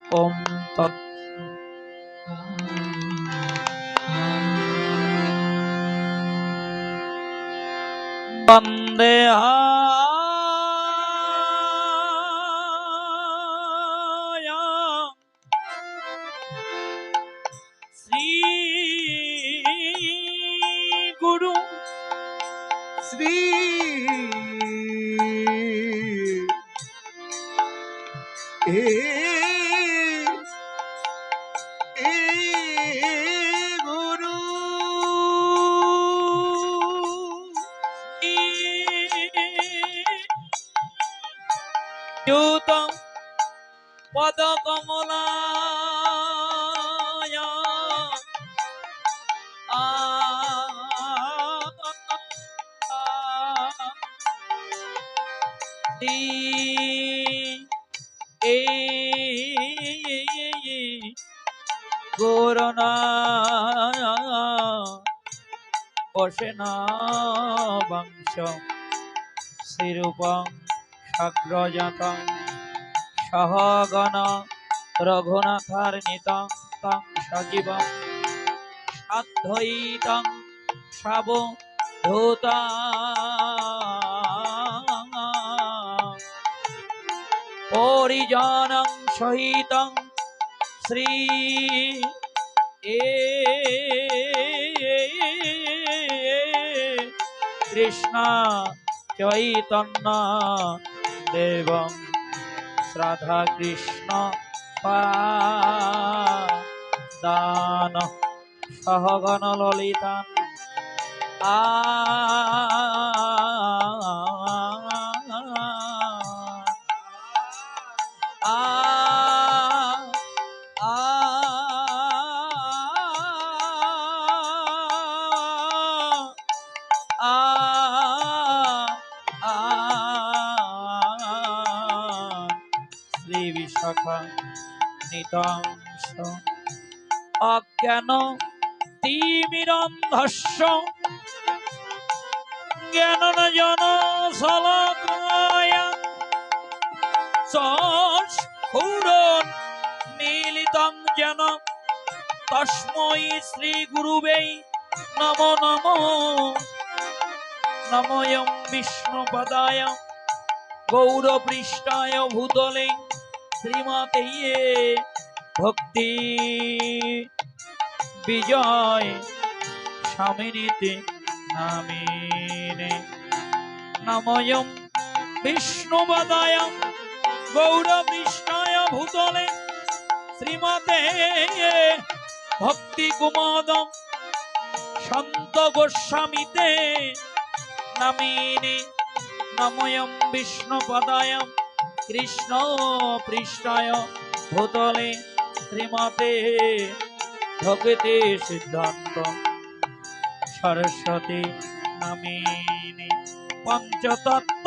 ওম তৎ বন্দে শ্রী গুরু শ্রী গুরু যুত পদ কমলায় গৌরনা বসে না বংশ শ্রীরূপং সাগ্রজাতং সহগণ রঘুনাথার্নিতং তং সজীবং সাদ্ধয়িতং সাবধূতা পরিজনং সহিতং শ্রী কৃষ্ণ চৈতন্য দেবং রাধা কৃষ্ণ পাদান সহগণ ললিতান শ্রী বিশাখা নিতাংশ অজ্ঞান তিমিরন্ধস্য জ্ঞানন জন শলাকায়া চক্ষুরন মিলিতং যেন তস্मै শ্রী গুরুবে নমো নমো নমোয়ং বিষ্ণুপদায় গৌরপৃষ্ঠায় ভূতলে শ্রীমতে ভক্তি বিজয় স্বামিনীতে নামিনে নমোয়ং বিষ্ণুপদায় গৌরপৃষ্ঠায় ভূতলে শ্রীমতে ভক্তি কুমোদম সন্ত গোস্বামীতে নামিনে নমোয়ং বিষ্ণুপদায় কৃষ্ণ পৃষ্ঠায় ভূতলে শ্রীমতে ভক্তি সিদ্ধান্ত সরস্বতী নামিনে পঞ্চতত্ত্ব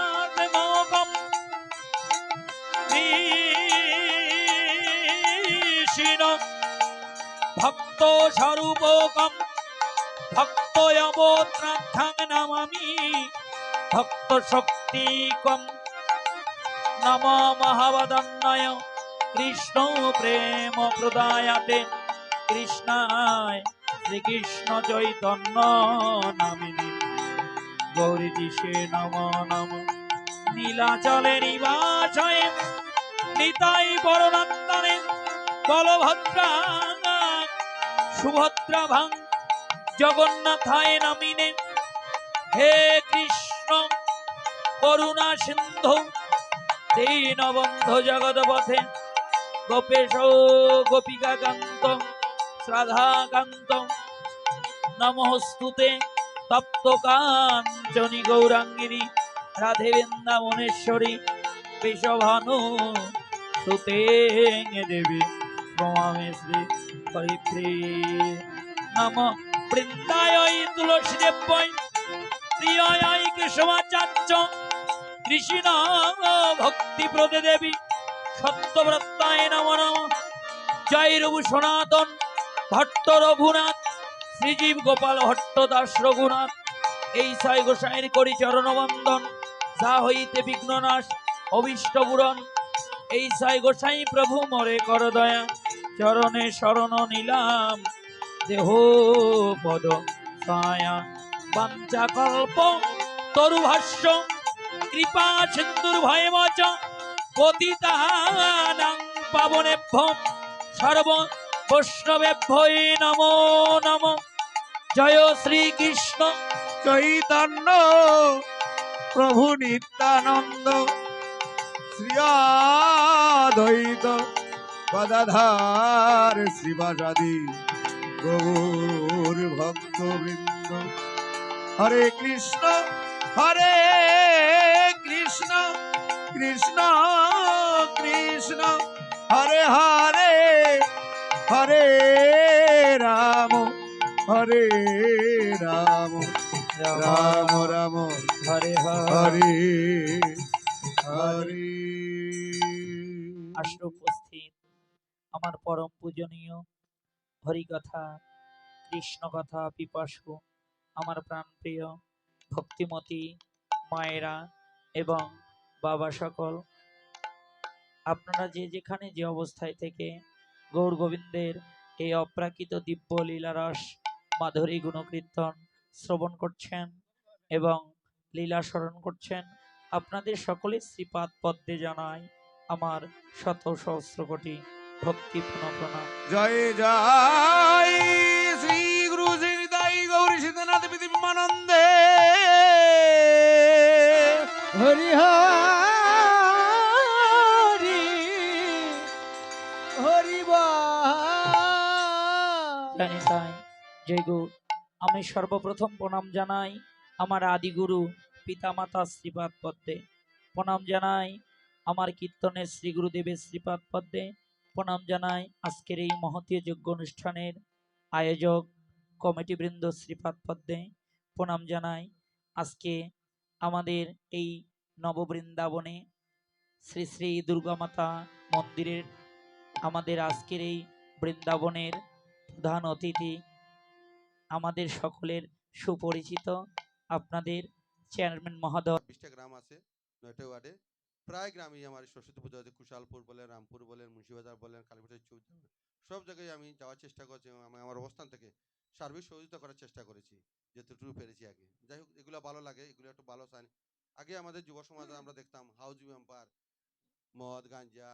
আত্মোকম ভক্ত স্বরূপকম ভক্তয়বোত্রার্থং নমামি ভক্ত শক্তিকম নমো মহাবদন্নয় কৃষ্ণ প্রেম প্রদায়াতে কৃষ্ণায় শ্রীকৃষ্ণ চৈতন্য নামিনী গৌরী দিশে নমো নমঃ নীলাচলে নিবাসয়ে নিতাই বরণাত্তনে বলভদ্রা সুভদ্রা ভাং জগন্নাথায় নামিনে হে কৃষ্ণ করুণা সিন্ধু দীনবন্ধু জগৎপথে গোপেশ গোপিকাকান্ত শ্রাদ্ধাকান্ত নমস্তুতে তপ্ত কাঞ্চনী গৌরাঙ্গিনী রাধে বৃন্দাবনেশ্বরী বিশ্বভানু সুতে দেবী প্রমামে শ্রী হরিপ্রে নম বৃন্দায় তুলসী দেব্যই প্রিয়ায় কেশবাচার্য কৃষ্ণ ভক্তি প্রদে দেবী সত্যব্রতায় নম নম জয় রঘু সনাতন ভট্ট রঘুনাথ শ্রীজীব গোপাল ভট্ট দাস রঘুনাথ এই সাই গোসাইয়ের করি চরণ বন্দন যা হইতে বিঘ্ননাশ অভিষ্ট পূরণ এই সাই গোসাই প্রভু মরে কর দয়া চরণে শরণ নিলাম দেহ পদ ছায়া বাঞ্ছা কল্প তরুভাষ্য কৃপা সিন্ধুর ভয়ে মচ পতিতানাং পাবনেভ্যো সর্ব বৈষ্ণবেভ্যই নমো নমো জয় শ্রীকৃষ্ণ চৈতন্য প্রভু নিত্যানন্দ শ্রী অদ্বৈত গদাধর শ্রীবাসাদি গৌর ভক্তবৃন্দ হরে কৃষ্ণ কৃষ্ণ কৃষ্ণ হরে হরে হরে রাম হরে রাম রাম রাম হরে হরে হরে আসর উপস্থিত আমার পরম পূজনীয় হরিকথা কৃষ্ণ কথা পিপাসু আমার প্রাণপ্রিয় ভক্তিমতী মায়েরা এবং বাবা সকল, আপনারা যে যেখানে যে অবস্থায় থেকে গৌর গোবিন্দের এই অপ্রাকৃত দিব্য লীলারস মাধুরী গুণকীর্তন শ্রবণ করছেন এবং লীলা স্মরণ করছেন, আপনাদের সকলের শ্রীপাদ পদ্মে জানাই আমার শত সহস্র কোটি ভক্তিপূর্ণ প্রণাম। জয় জয় শ্রী গুরু শ্রী নিতাই গৌরী সীতানাথ পৃথিবীমানন্দে হরি হরি হরি জানি তাই জয় গৌর। আমি সর্বপ্রথম প্রণাম জানাই আমার আদিগুরু পিতামাতা শ্রীপাদ পদ্মে, প্রণাম জানাই আমার কীর্তনের শ্রী গুরুদেবের শ্রীপাদ পদ্মে, প্রণাম জানাই আজকের এই মহতীয় যজ্ঞ অনুষ্ঠানের আয়োজক কমিটিবৃন্দ শ্রীপাদ পদ্মে, প্রণাম জানাই আজকে আমাদের এই নববৃন্দাবনে শ্রী শ্রী দুর্গামাতা মন্দিরের আমাদের আজকের এই বৃন্দাবনের প্রধান অতিথি, আমাদের সকলের সুপরিচিত আপনাদের চেয়ারম্যান মহোদয়। 20টা গ্রাম আছে 9টা ওয়ার্ডে, প্রায় গ্রামেই আমার সরস্বতী পুজো হচ্ছে। কুশালপুর বলেন, রামপুর বলেন, মুন্সিবাজার বলেন, কালীপুরের চৌধ, সব জায়গায় আমি যাওয়ার চেষ্টা করছি এবং আমি আমার অবস্থান থেকে সার্বিক সহযোগিতা করার চেষ্টা করেছি যতটুকু পেরেছি আগে। যাই হোক, এগুলো ভালো লাগে, এগুলো একটু ভালো সাইন। আগে আমাদের যুব সমাজে আমরা দেখতাম হাউজ মেম্বার, মদ গাঞ্জা,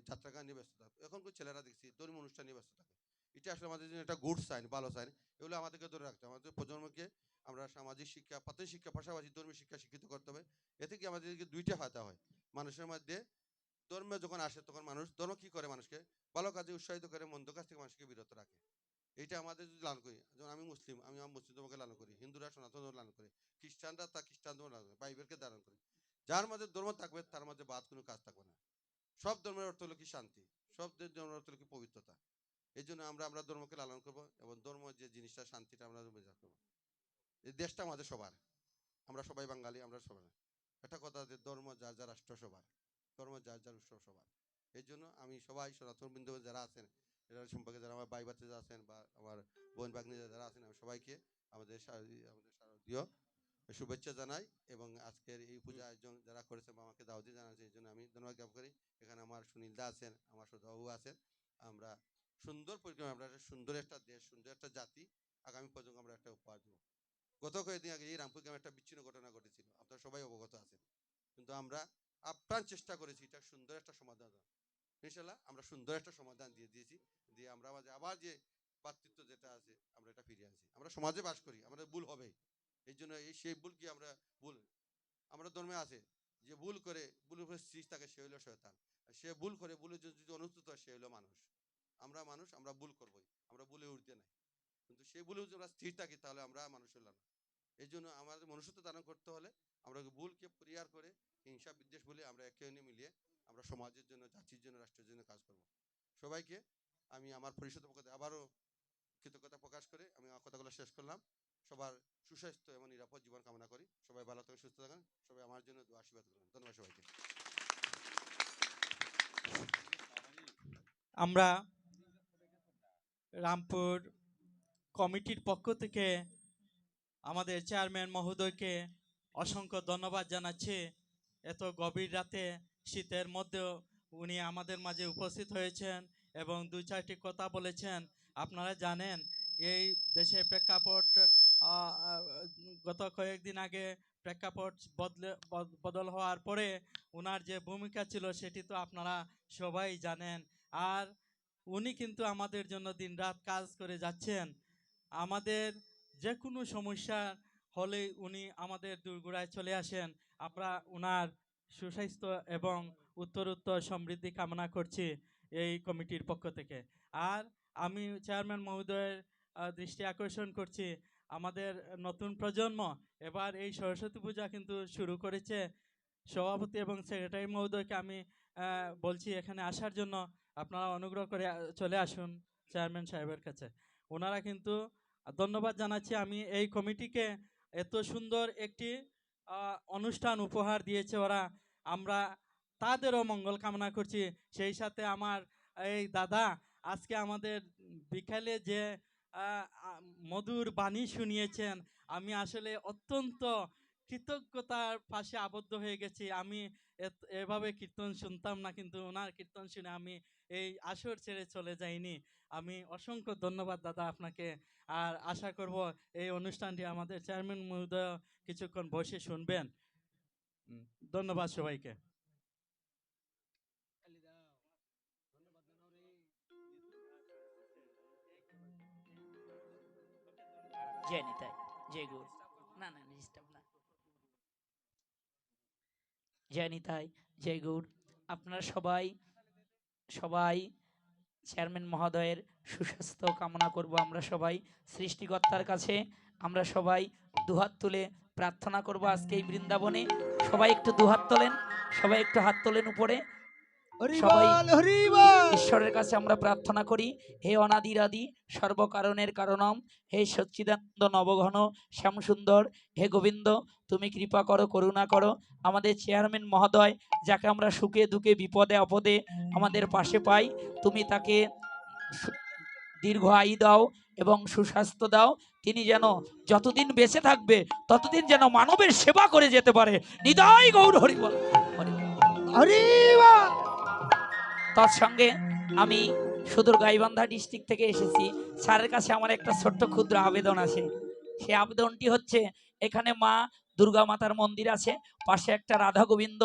যাত্রা গান নিয়ে ব্যস্ত থাকতো। এখনকার ছেলেরা দেখছি ধর্মীয় অনুষ্ঠান নিয়ে ব্যস্ত থাকে। এটা আসলে আমাদের জন্য একটা গুড সাইন, ভালো সাইন। এগুলো আমাদেরকে ধরে রাখতে হবে। আমাদের প্রজন্মকে আমরা সামাজিক শিক্ষা, প্রাথমিক শিক্ষা পাশাপাশি ধর্মীয় শিক্ষা শিক্ষিত করতে হবে। এতে কি আমাদেরকে দুইটা ফায়দা হয়। মানুষের মধ্যে ধর্মে যখন আসে তখন মানুষ ধর্ম কি করে, মানুষকে ভালো কাজে উৎসাহিত করে, মন্দ কাজ থেকে মানুষকে বিরত রাখে। এইটা আমাদের যদি লালন করি, যেমন আমি মুসলিম, আমি আমার মুসলিম ধর্মকে লালন করি, হিন্দুরা সনাতন ধর্ম লালন করে, খ্রিস্টানরা তা খ্রিস্টান ধর্ম লালন করে, বাইবেলকে ধারণ করে। যার মধ্যে ধর্ম থাকবে তার মধ্যে বাদ কোনো কাজ থাকবে না। সব ধর্মের অর্থ হলো কি শান্তি, সব ধর্মের অর্থ হলো কি পবিত্রতা। এই জন্য আমরা ধর্মকে লালন করবো এবং ধর্ম যে জিনিসটা, শান্তিটা আমরা বেজার করবো। এই দেশটা আমাদের সবার, আমরা সবাই বাঙালি, আমরা সবাই একটা কথা যে ধর্ম যার যার রাষ্ট্র সবার, ধর্ম যার যার উৎসব সবার। এই জন্য আমি সবাই সনাতন বিন্দু যারা আছেন, এরা সম্পর্কে যারা আমার ভাই বাচ্চা আছেন বা আমার বোন ভাগ্নি যারা আছেন, আমি সবাইকে আমাদের শারদীয় শুভেচ্ছা জানাই। এবং আজকের এই পূজা আয়োজন যারা করেছেন বা আমাকে দাওয়াতি জানাচ্ছেন, এই জন্য আমি ধন্যবাদ জ্ঞাপন করি। এখানে আমার সুনীল দা আছেন, আমার সদাবাবু আছেন। আমরা সুন্দর পরিক্রমা, আমরা একটা সুন্দর একটা দেশ, সুন্দর একটা জাতি আগামী পর্যন্ত আমরা একটা উপহার দেবো। গত কয়েকদিন আগে এই রামপুর গ্রামে একটা বিচ্ছিন্ন ঘটনা ঘটেছিল, আপনারা সবাই অবগত আছেন। কিন্তু আমরা আপ্রাণ চেষ্টা করেছি এটা সুন্দর একটা সমাধান। ইনশাল্লাহ আমরা সুন্দর একটা সমাধান দিয়ে দিয়েছি, দিয়ে আমরা মাঝে আবার যে ভাতৃত্ব যেটা আছে আমরা এটা ফিরিয়ে আনছি। আমরা সমাজে বাস করি, আমাদের ভুল হবে। এই জন্য সেই ভুল কি আমরা ধর্মে আছে যে ভুল করে, ভুলের উপরে স্থির থাকে সে হইল শয়তান। সে ভুল করে, ভুলের যদি অনুষ্ঠিত হয় সে হইল মানুষ। আমরা মানুষ, আমরা ভুল করবোই, আমরা ভুলে উঠতে নাই। কিন্তু সেই ভুলে যদি আমরা স্থির থাকি তাহলে আমরা মানুষ হইলাম না। এই জন্য আমাদের মনুষ্যত্ব ধারণ করতে হলে আমরা ভুলকে পরিহার করে হিংসা বিদ্বেষ বলে আমরা একে অন্যে মিলিয়ে আমরা সমাজের জন্য, জাতির জন্য, রাষ্ট্রের জন্য কাজ করব। সবাইকে আমি আমার পরিষদের পক্ষ থেকে আবারও কৃতজ্ঞতা প্রকাশ করে আমি আমার কথাগুলো শেষ করলাম। সবার সুস্বাস্থ্য এবং নিরাপদ জীবন কামনা করি। সবাই ভালো থাকেন, সুস্থ থাকেন। সবাই আমার জন্য দোয়া আশীর্বাদ করবেন। ধন্যবাদ সবাইকে। আমরা রামপুর কমিটির পক্ষ থেকে আমাদের চেয়ারম্যান মহোদয়কে অসংখ্য ধন্যবাদ জানাচ্ছি। এত গভীর রাতে শীতের মধ্যেও উনি আমাদের মাঝে উপস্থিত হয়েছেন এবং দুই চারটি কথা বলেছেন। আপনারা জানেন এই দেশের প্রেক্ষাপট আহ, আহ, গত কয়েকদিন আগে প্রেক্ষাপট বদল হওয়ার পরে ওনার যে ভূমিকা ছিল সেটি তো আপনারা সবাই জানেন। আর উনি কিন্তু আমাদের জন্য দিনরাত কাজ করে যাচ্ছেন। আমাদের যে কোনো সমস্যা হলে উনি আমাদের দোরগোড়ায় চলে আসেন। আমরা ওনার সুস্বাস্থ্য এবং উত্তরোত্তর সমৃদ্ধি কামনা করছি এই কমিটির পক্ষ থেকে। আর আমি চেয়ারম্যান মহোদয়ের দৃষ্টি আকর্ষণ করছি, আমাদের নতুন প্রজন্ম এবার এই সরস্বতী পূজা কিন্তু শুরু করেছে। সভাপতি এবং সেক্রেটারি মহোদয়কে আমি বলছি এখানে আসার জন্য। আপনারা অনুগ্রহ করে চলে আসুন চেয়ারম্যান সাহেবের কাছে। ওনারা কিন্তু ধন্যবাদ জানাচ্ছি আমি এই কমিটিকে, এত সুন্দর একটি অনুষ্ঠান উপহার দিয়েছে ওরা। আমরা তাদেরও মঙ্গল কামনা করছি। সেই সাথে আমার এই দাদা আজকে আমাদের বিকালে যে মধুর বাণী শুনিয়েছেন, আমি আসলে অত্যন্ত কৃতজ্ঞতার পাশে আবদ্ধ হয়ে গেছি। আমি এভাবে কীর্তন শুনতাম না, কিন্তু ওনার কীর্তন শুনে আমি এই আসর ছেড়ে চলে যাইনি। আমি অসংখ্য ধন্যবাদ দাদা আপনাকে। আর আশা করব এই অনুষ্ঠানটি আমাদের চেয়ারম্যান মহোদয় কিছুক্ষণ বসে শুনবেন। ধন্যবাদ সবাইকে। জয় নিতাই, জয় গৌর। না না ডিস্টার্ব না। জয় নিতাই, জয় গৌর। আপনারা সবাই সবাই চেয়ারম্যান মহোদয়ের সুস্বাস্থ্য কামনা করব। আমরা সবাই সৃষ্টিকর্তার কাছে আমরা সবাই দুহাত তুলে প্রার্থনা করব আজকে এই বৃন্দাবনে। সবাই একটু দুহাত তোলেন, সবাই একটু হাত তোলেন উপরে। সবাই ঈশ্বরের কাছে আমরা প্রার্থনা করি, হে অনাদিরাদি সর্বকারণের কারণম, হে সচ্চিদানন্দ নবঘন শ্যামসুন্দর, হে গোবিন্দ তুমি কৃপা করো, করুণা করো। আমাদের চেয়ারম্যান মহোদয় যাকে আমরা সুখে দুঃখে বিপদে আপদে আমাদের পাশে পাই, তুমি তাকে দীর্ঘ আয়ু দাও এবং সুস্বাস্থ্য দাও। তিনি যেন যতদিন বেঁচে থাকবে ততদিন যেন মানবের সেবা করে যেতে পারে। নিতাই গৌর হরি বল। তার সঙ্গে আমি সুদূর গাইবান্ধা ডিস্ট্রিক্ট থেকে এসেছি। স্যারের কাছে আমার একটা ছোট্ট ক্ষুদ্র আবেদন আছে। সেই আবেদনটি হচ্ছে, এখানে মা দুর্গা মাতার মন্দির আছে, পাশে একটা রাধা গোবিন্দ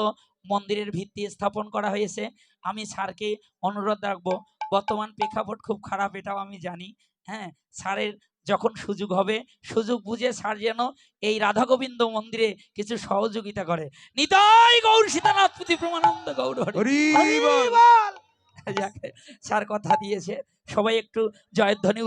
মন্দিরের ভিত্তি স্থাপন করা হয়েছে। আমি স্যারকে অনুরোধ রাখবো, বর্তমান প্রেক্ষাপট খুব খারাপ এটাও আমি জানি, হ্যাঁ, স্যারের যখন সুযোগ হবে সুযোগ বুঝে স্যার যেন এই রাধা গোবিন্দ মন্দিরে কিছু সহযোগিতা করে। নিতাই গৌর সীতানাথ পুতি প্রমানন্দ গৌর হরি হরি বল। যাকে স্যার কথা দিয়েছে, সবাই একটু জয়ধ্বনি